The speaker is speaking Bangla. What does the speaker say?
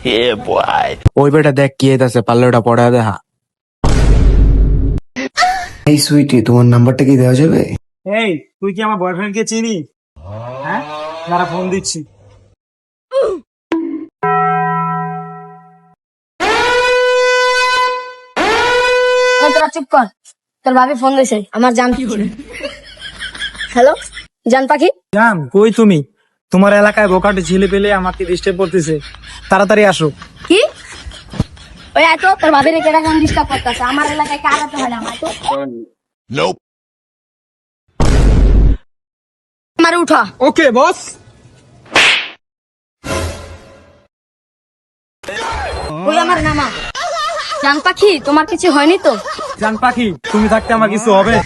ওই বেটা দেখ কি আছে পারলে ওটা পড়া দেখা। এই সুইটি, তোমার নাম্বারটা কি দেওয়া যাবে? এই তুই কি আমার বয়ফ্রেন্ডকে চিনি? হ্যাঁ, যারা ফোন দিচ্ছি। তোরা চুপ কর, তোর ভাবি ফোন দিয়েছে, আমার জান। হ্যালো জান পাখি, জান কই তুমি? তোমার এলাকায় বোকাটে ছেলে পেলে আমাকে ডিস্টার্ব করতেছে, তাড়াতাড়ি আসো। কি ওই এত তোর ভাবির কেটা কেন ডিস্টার্ব করতেছে? আমার এলাকায় কার এত হয় না, আমার তো আমার উঠা। ওকে বস। ওই আমার নামা। জান পাখি, তোমার কিছু হয়নি তো? জান পাখি, তুমি থাকতে আমার কিছু হবে?